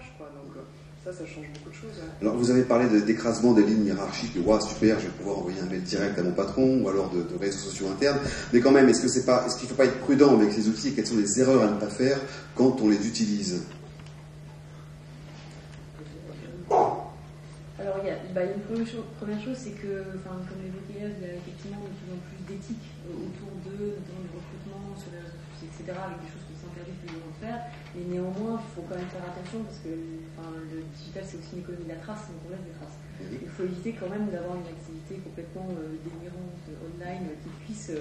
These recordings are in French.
recherche, quoi. Donc ça change beaucoup de choses. Ouais. Alors vous avez parlé d'écrasement des lignes hiérarchiques, de wow, super, je vais pouvoir envoyer un mail direct à mon patron, ou alors de réseaux sociaux internes. Mais quand même, est-ce qu'il ne faut pas être prudent avec ces outils et quelles sont les erreurs à ne pas faire quand on les utilise? Alors, il y a une première chose, c'est que, comme l'évoquait, il y a effectivement de plus en plus d'éthique autour du recrutement, sur les réseaux sociaux, etc., avec des choses qui sont interdites que nous devons faire. Mais néanmoins, il faut quand même faire attention parce que le digital, c'est aussi une économie de la trace, donc on laisse des traces. Il faut éviter quand même d'avoir une activité complètement délirante online qui puisse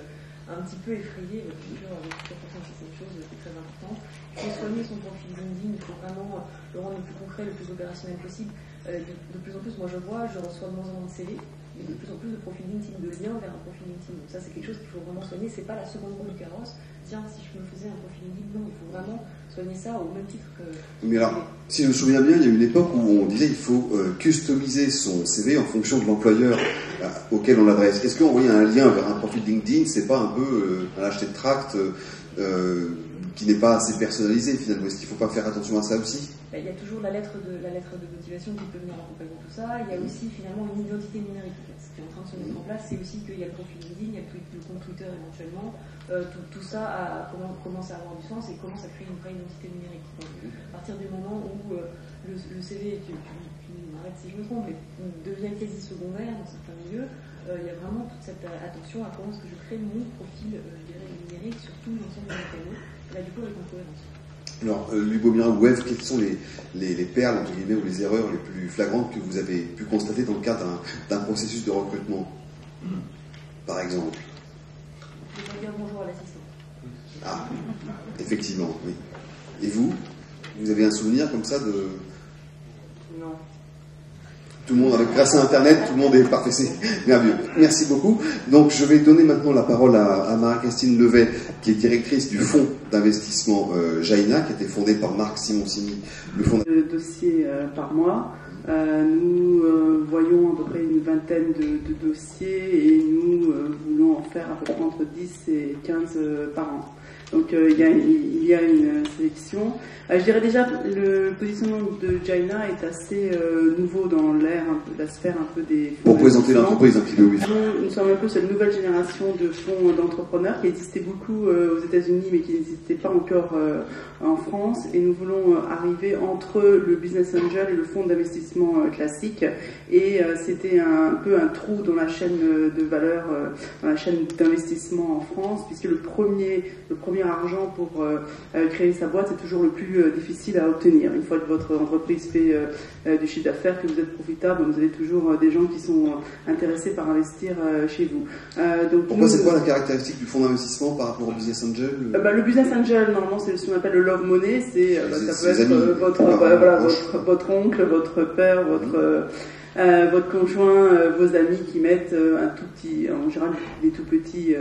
un petit peu effrayer votre futur patient. C'est une chose qui est très importante. Il faut soigner son profil LinkedIn, il faut vraiment le rendre le plus concret, le plus opérationnel possible. De plus en plus, moi je reçois de moins en moins de CV, mais de plus en plus de profils LinkedIn, de liens vers un profil LinkedIn. Donc ça, c'est quelque chose qu'il faut vraiment soigner. C'est pas la seconde roue du carrosse. Tiens, si je me faisais un profil LinkedIn, non, il faut vraiment soigner ça au même titre que... Mais alors, si je me souviens bien, il y a une époque où on disait qu'il faut customiser son CV en fonction de l'employeur auquel on l'adresse. Est-ce qu'envoyer un lien vers un profil LinkedIn, c'est pas un peu un acheter de tract qui n'est pas assez personnalisé finalement? Est-ce qu'il ne faut pas faire attention à ça aussi? Il y a toujours la lettre de motivation qui peut venir accompagner tout ça. Il y a aussi finalement une identité numérique. Ce qui est en train de se mettre en place, c'est aussi qu'il y a le profil LinkedIn, il y a le compte Twitter éventuellement. Tout ça commence à avoir du sens et commence à créer une vraie identité numérique. Donc, à partir du moment où le CV, tu m'arrêtes si je me trompe, mais devient quasi secondaire dans certains milieux, il y a vraiment toute cette attention à comment est-ce que je crée mon profil numérique sur tout l'ensemble de mes canaux. Là, du coup, avec une cohérence. Alors, Lubomira Web, quelles sont les perles, entre guillemets, ou les erreurs les plus flagrantes que vous avez pu constater dans le cadre d'un processus de recrutement, par exemple? Je vais dire bonjour à l'assistant. Ah, effectivement, oui. Et vous avez un souvenir comme ça de... Non. Tout le monde, grâce à Internet, tout le monde est parfait, c'est merveilleux. Merci beaucoup. Donc, je vais donner maintenant la parole à Marie-Christine Levet, qui est directrice du fonds d'investissement Jaina, qui a été fondé par Marc Simoncini. Le fonds de dossiers par mois. Nous voyons à peu près une vingtaine de dossiers et nous voulons en faire à peu près entre 10 et 15 par an. Donc il y a une sélection. Je dirais déjà le positionnement de Jaina est assez nouveau dans la sphère un peu des fonds. Pour présenter l'entreprise un petit peu, oui. Nous sommes un peu cette nouvelle génération de fonds d'entrepreneurs qui existait beaucoup aux États-Unis mais qui n'existait pas encore en France, et nous voulons arriver entre le business angel et le fonds d'investissement classique, et c'était un peu un trou dans la chaîne de valeur, dans la chaîne d'investissement en France, puisque le premier argent pour créer sa boîte, c'est toujours le plus difficile à obtenir. Une fois que votre entreprise fait du chiffre d'affaires, que vous êtes profitable, vous avez toujours des gens qui sont intéressés par investir chez vous. Pourquoi c'est quoi la caractéristique du fonds d'investissement par rapport au business angel? Le business angel, normalement, c'est ce qu'on appelle le love money. Ça peut être votre oncle, votre père, votre conjoint, vos amis qui mettent un tout petit, en général des tout petits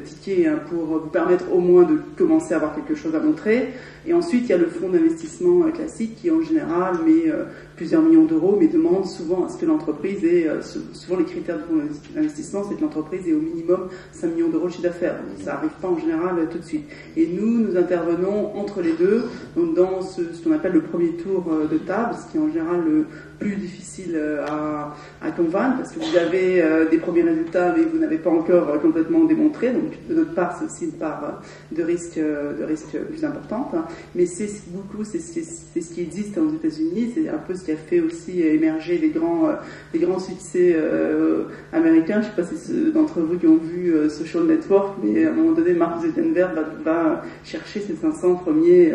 tickets pour vous permettre au moins de commencer à avoir quelque chose à montrer. Et ensuite, il y a le fonds d'investissement classique qui, en général, met plusieurs millions d'euros, mais demande souvent à ce que l'entreprise ait, souvent les critères de fonds d'investissement, c'est que l'entreprise ait au minimum 5 millions d'euros de chiffre d'affaires. Donc ça n'arrive pas en général tout de suite. Et nous intervenons entre les deux, donc dans ce qu'on appelle le premier tour de table, ce qui est en général le plus difficile à convaincre, parce que vous avez des premiers résultats, mais vous n'avez pas encore complètement démontré. Donc de notre part, c'est aussi une part de risque plus importante. Hein. Mais c'est ce qui existe aux États-Unis. C'est un peu ce qui a fait aussi émerger les grands succès américains. Je ne sais pas si ceux d'entre vous qui ont vu Social Network, mais à un moment donné, Mark Zuckerberg va chercher ses 500 premiers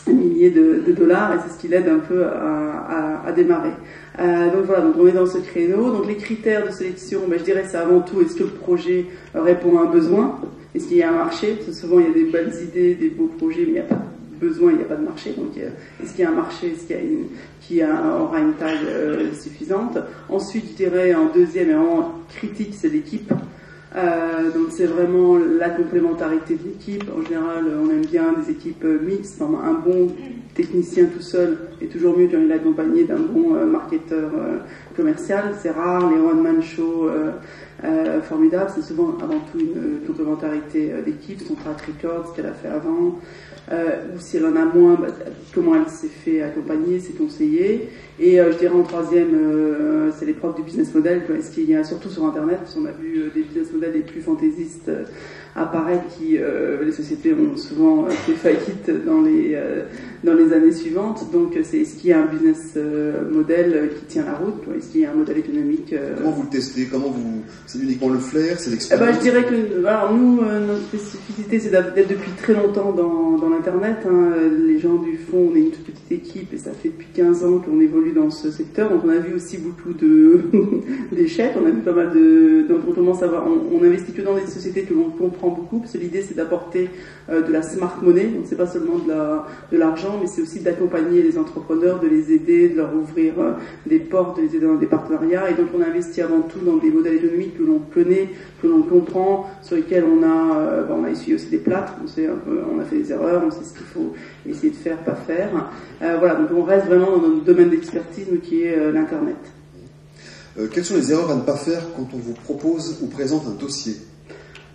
milliers de dollars, et c'est ce qui l'aide un peu à démarrer. Donc voilà, donc on est dans ce créneau. Donc les critères de sélection, je dirais c'est avant tout, est-ce que le projet répond à un besoin? Est-ce qu'il y a un marché? Parce que souvent il y a des belles idées, des beaux projets, mais il n'y a pas de besoin, il n'y a pas de marché. Donc est-ce qu'il y a un marché? Est-ce qu'il y a aura une taille suffisante? Ensuite, je dirais en deuxième et en critique, c'est l'équipe. Donc c'est vraiment la complémentarité de l'équipe. En général, on aime bien des équipes mixtes. Un bon technicien tout seul est toujours mieux quand il est accompagné d'un bon marketeur commercial. C'est rare les one-man show formidable. C'est souvent avant tout une complémentarité d'équipe, son track record, ce qu'elle a fait avant, ou si elle en a moins, comment elle s'est fait accompagner, s'est conseillée. Et je dirais en troisième, c'est l'épreuve du business model. Est-ce qu'il y a, surtout sur Internet, parce qu'on a vu des business models les plus fantaisistes apparaître, qui les sociétés ont souvent fait faillite dans les années suivantes. Donc est-ce qu'il y a un business model qui tient la route, est-ce qu'il y a un modèle économique Comment vous le testez? C'est uniquement le flair, c'est l'expérience? Je dirais que alors nous, notre spécificité, c'est d'être depuis très longtemps dans l'Internet. Les gens du fond, on est une toute petite équipe et ça fait depuis 15 ans qu'on évolue dans ce secteur. Donc on a vu aussi beaucoup d'échecs, on a vu pas mal donc on commence à voir, on investit que dans des sociétés que l'on comprend beaucoup, parce que l'idée c'est d'apporter de la smart money, donc c'est pas seulement de l'argent, mais c'est aussi d'accompagner les entrepreneurs, de les aider, de leur ouvrir des portes, de les aider dans des partenariats. Et donc on investit avant tout dans des modèles économiques que l'on connaît, que l'on comprend, sur lesquels on a essuyé aussi des plâtres, on a fait des erreurs, on sait ce qu'il faut essayer de faire, pas faire. Voilà, donc on reste vraiment dans notre domaine d'expertise qui est l'Internet. Quelles sont les erreurs à ne pas faire quand on vous propose ou présente un dossier?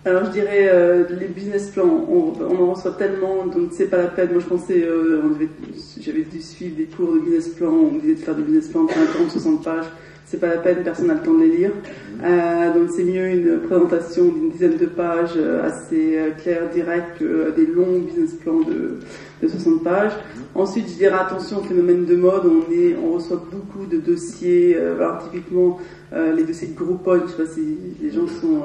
Alors je dirais les business plans, on en reçoit tellement, donc c'est pas la peine. Moi je pensais, j'avais dû suivre des cours de business plan, on me disait de faire des business plans de 50, 60 pages, c'est pas la peine, personne n'a le temps de les lire. Donc c'est mieux une présentation d'une dizaine de pages assez claire, directe, que des longs business plans de 60 pages. Ensuite, je dirais attention au phénomène de mode. On reçoit beaucoup de dossiers. Alors typiquement, les dossiers de Groupon, je sais pas si les gens sont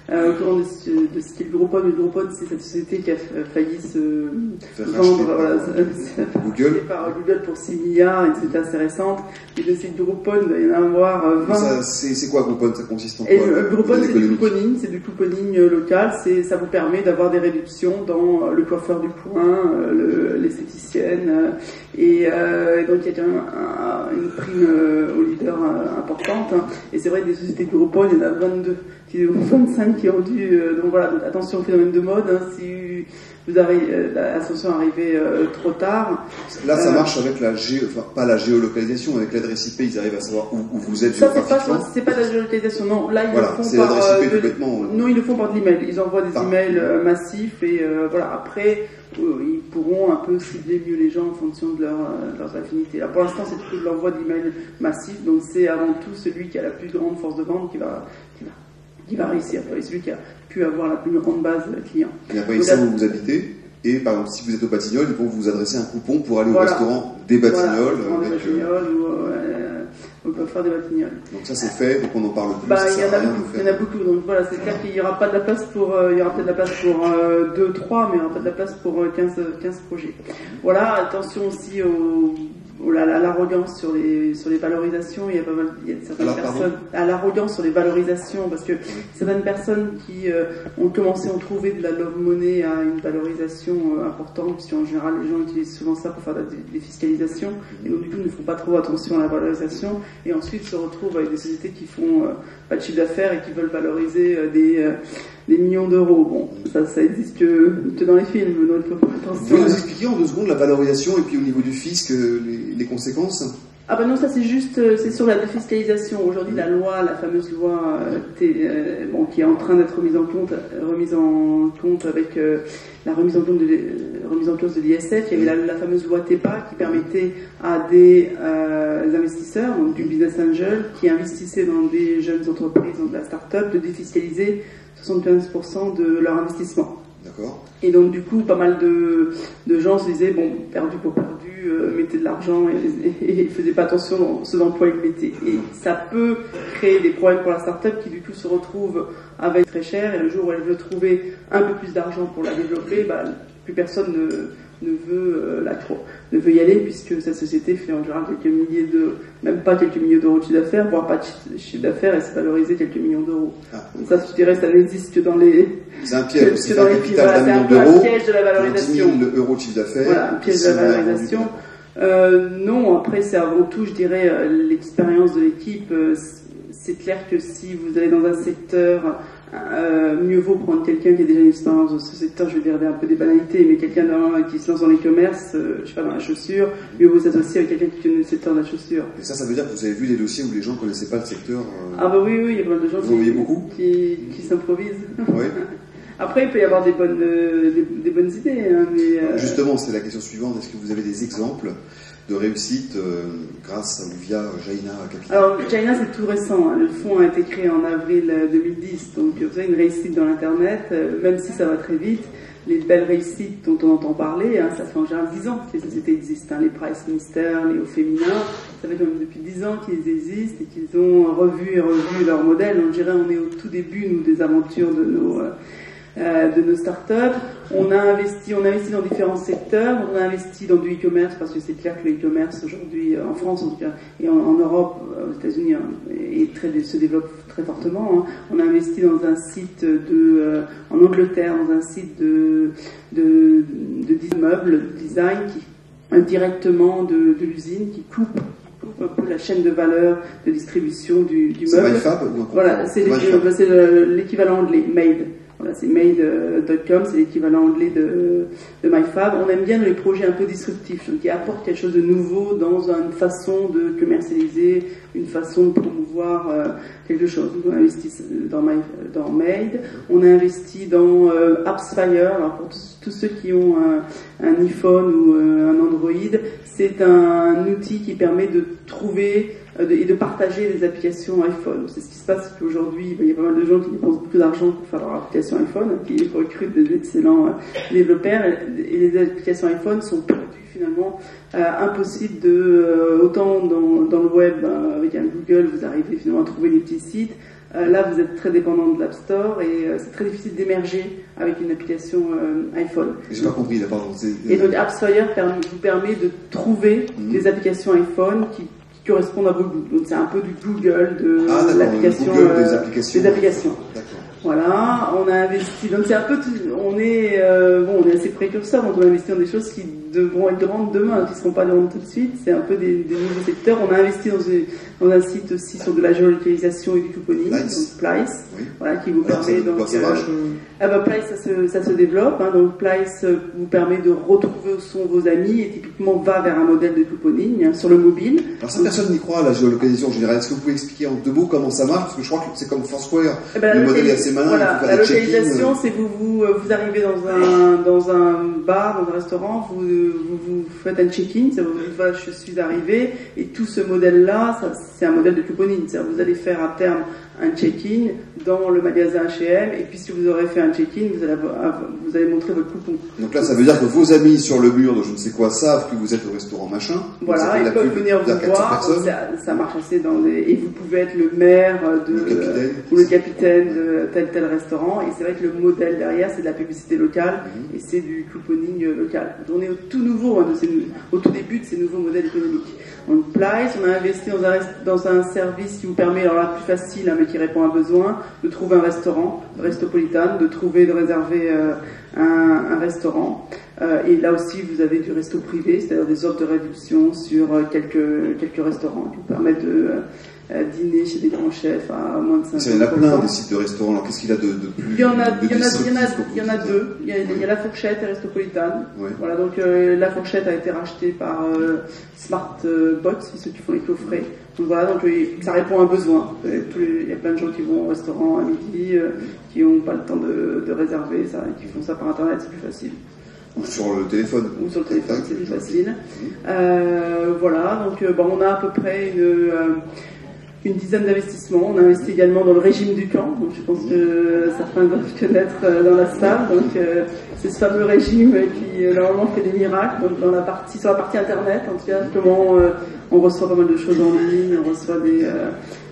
au courant de ce qu'est le Groupon. Le Groupon, c'est cette société qui a failli se vendre par Google pour 6 milliards, et c'est assez récente. Les dossiers de Groupon, il y en a à avoir 20. C'est quoi Groupon? Ça consiste en quoi? Groupon, c'est du couponing local. Ça vous permet d'avoir des réductions dans le coiffeur du coin, l'esthéticienne, et donc il y a une prime au leader importante. Et c'est vrai que des sociétés de Groupon, il y en a 22, 25 qui ont dû. Donc voilà, donc attention au phénomène de mode. Si vous avez l'ascension arrivée trop tard. Là, ça marche avec pas la géolocalisation, avec l'adresse IP, ils arrivent à savoir où vous êtes géographiquement. C'est pas de la géolocalisation, non. Là, ils le font par non, ils le font par de l'email. Ils envoient des emails massifs et voilà. Après, ils pourront un peu cibler mieux les gens en fonction de leurs affinités. Là, pour l'instant, c'est plutôt de l'envoi d'emails massifs, donc c'est avant tout celui qui a la plus grande force de vente qui va réussir. Celui qui a pu avoir la plus grande base client. Et après, ça où vous habitez. Et par exemple, si vous êtes au Batignolles, ils vont vous adresser un coupon pour aller au restaurant des Batignolles. On peut faire des Batignolles. Donc ça c'est fait, donc on en parle plus. Il y en a beaucoup. Donc voilà, c'est clair qu'il n'y aura pas de la place pour, il y aura peut-être de la place pour 2, 3, mais il n'y aura pas de la place pour 15 projets. Voilà, attention aussi l'arrogance sur les valorisations. Il y a certaines personnes à l'arrogance sur les valorisations, parce que certaines personnes qui ont trouvé de la love money à une valorisation importante, puisque en général les gens utilisent souvent ça pour faire de la défiscalisation, et donc du coup ne font pas trop attention à la valorisation, et ensuite se retrouvent avec des sociétés qui font pas de chiffre d'affaires et qui veulent valoriser des millions d'euros. Bon, ça existe que dans les films, donc il faut faire attention. Vous pouvez nous expliquer en 2 secondes la valorisation et puis au niveau du fisc les conséquences? Ah ben non, ça c'est juste, c'est sur la défiscalisation. Aujourd'hui, la fameuse loi qui est en train d'être remise en compte avec la remise en cause de l'ISF. Il y avait la fameuse loi TEPA qui permettait à des investisseurs, donc du business angel, qui investissaient dans des jeunes entreprises, dans de la start-up, de défiscaliser 75% de leur investissement. D'accord. Et donc du coup, pas mal de gens se disaient, bon, perdu pour perdu, mettez de l'argent et faisaient pas attention dans ce dans quoi ils mettaient. Et ça peut créer des problèmes pour la start-up qui du coup se retrouve avec très cher, et le jour où elle veut trouver un peu plus d'argent pour la développer, plus personne ne veut y aller, puisque cette société fait en général même pas quelques milliers d'euros de chiffre d'affaires, voire pas de chiffre d'affaires, et c'est valorisé quelques millions d'euros. Donc ça, je dirais, ça n'existe que dans les... C'est un piège, c'est un capital d'un million d'euros, un piège de la valorisation. 10 000 euros de chiffre d'affaires. Voilà, un piège de la valorisation. Non, après, c'est avant tout, je dirais, l'expérience de l'équipe. C'est clair que si vous allez dans un secteur mieux vaut prendre quelqu'un qui a déjà une expérience dans ce secteur, je vais dire un peu des banalités, mais quelqu'un qui se lance dans les commerces, je sais pas, dans la chaussure, mieux vaut s'associer avec quelqu'un qui connaît le secteur de la chaussure. Et ça veut dire que vous avez vu des dossiers où les gens ne connaissaient pas le secteur Ah bah oui, il y a plein de gens qui s'improvisent. Oui. Après, il peut y avoir des bonnes idées. Hein, mais, Justement, c'est la question suivante. Est-ce que vous avez des exemples de réussite grâce via Jaina Capital? Alors, Jaina, c'est tout récent. Hein. Le fonds a été créé en avril 2010. Donc, vous avez une réussite dans l'Internet, même si ça va très vite. Les belles réussites dont on entend parler, hein, ça fait en général 10 ans que les sociétés existent. Hein. Les Price Minister, les Au Féminin, ça fait quand même depuis 10 ans qu'ils existent et qu'ils ont revu leur modèle. On dirait on est au tout début, nous, des aventures de nos startups. On a investi dans différents secteurs. On a investi dans du e-commerce parce que c'est clair que le e-commerce aujourd'hui, en France en tout cas, et en Europe, aux États-Unis, se développe très fortement. Hein. On a investi dans un site en Angleterre, dans un site de meubles, design, qui directement de l'usine, qui coupe un peu la chaîne de valeur de distribution du meuble. C'est MyFab ou un Voilà, c'est l'équivalent anglais, Made. Voilà, c'est made.com, c'est l'équivalent anglais de MyFab. On aime bien les projets un peu disruptifs, donc qui apportent quelque chose de nouveau dans une façon de commercialiser, une façon de promouvoir quelque chose. On a investi dans Made, on a investi dans AppsFire. Alors pour tous ceux qui ont un iPhone ou un Android, c'est un outil qui permet de trouver et de partager des applications iPhone. C'est ce qui se passe qu'aujourd'hui, il y a pas mal de gens qui dépensent beaucoup d'argent pour faire leur application iPhone, qui recrutent d'excellents développeurs, et les applications iPhone sont perdues finalement, impossible autant dans le web, avec un Google, vous arrivez finalement à trouver des petits sites. Là, vous êtes très dépendant de l'App Store et c'est très difficile d'émerger avec une application iPhone. J'ai pas compris, là, pardon. Et donc, AppsFire vous permet de trouver des applications iPhone qui correspondent à vos goûts. Donc, c'est un peu du Google de l'application. Des applications. D'accord. Voilà, on a investi. Donc, c'est un peu. On est assez précurseurs, donc on a investi dans des choses qui devront être grandes demain, qui ne seront pas grandes tout de suite. C'est un peu des nouveaux secteurs. On a investi dans un site aussi sur de la géolocalisation et du couponing, donc Plice, oui. Voilà, qui vous permet donc. Plice, ça se développe. Hein, donc Plice vous permet de retrouver où sont vos amis et typiquement va vers un modèle de couponing sur le mobile. Alors ça, personne n'y croit à la géolocalisation en général. Est-ce que vous pouvez expliquer en 2 mots comment ça marche? Parce que je crois que c'est comme Foursquare. Le modèle est assez malin. Voilà, la localisation, c'est vous arrivez dans un bar, dans un restaurant, vous faites un check-in, vous dites voilà, je suis arrivé, et tout ce modèle-là, c'est un modèle de couponing. C'est-à-dire vous allez faire à terme un check-in dans le magasin H&M, et puis si vous aurez fait un check-in, vous allez montrer votre coupon. Donc là, ça veut dire que vos amis sur le mur de je ne sais quoi savent que vous êtes au restaurant machin. Voilà, ils peuvent venir vous voir, ça marche assez et vous pouvez être le maire ou le capitaine de tel restaurant, et c'est vrai que le modèle derrière, c'est de la publicité locale, et c'est du couponing local. On est au tout nouveau, au tout début de ces nouveaux modèles économiques. Donc Plice, on a investi dans un service qui vous permet, alors là plus facile, mais qui répond à un besoin, de trouver un restaurant, Restopolitan, de réserver un restaurant. Et là aussi, vous avez du resto privé, c'est-à-dire des offres de réduction sur quelques restaurants qui vous permettent de dîner chez des grands chefs à moins de 50%. Il y en a plein des sites de restaurants. Alors qu'est-ce qu'il a de plus? Il y en a deux. Il y a La Fourchette et Restopolitan. Ouais. Voilà, donc La Fourchette a été rachetée par Smartbox, ceux qui font les coffrets. Donc voilà, donc ça répond à un besoin. Il y a plein de gens qui vont au restaurant à midi, qui n'ont pas le temps de réserver ça, et qui font ça par internet, c'est plus facile. Ou sur le téléphone. Ou sur le téléphone, c'est plus facile. Voilà, donc on a à peu près une dizaine d'investissements. On a investi également dans le régime du camp, donc je pense que certains doivent connaître dans la salle. Donc c'est ce fameux régime qui normalement fait des miracles. Donc sur la partie internet, en tout cas, comment on reçoit pas mal de choses en ligne, on reçoit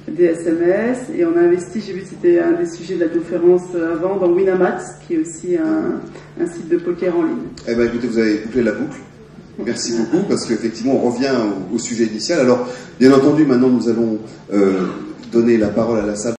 des SMS, et on a investi, j'ai vu que c'était un des sujets de la conférence avant, dans Winamax, qui est aussi un site de poker en ligne. Eh bien écoutez, vous avez bouclé la boucle. Merci beaucoup, parce qu'effectivement, on revient au sujet initial. Alors, bien entendu, maintenant, nous allons donner la parole à la salle.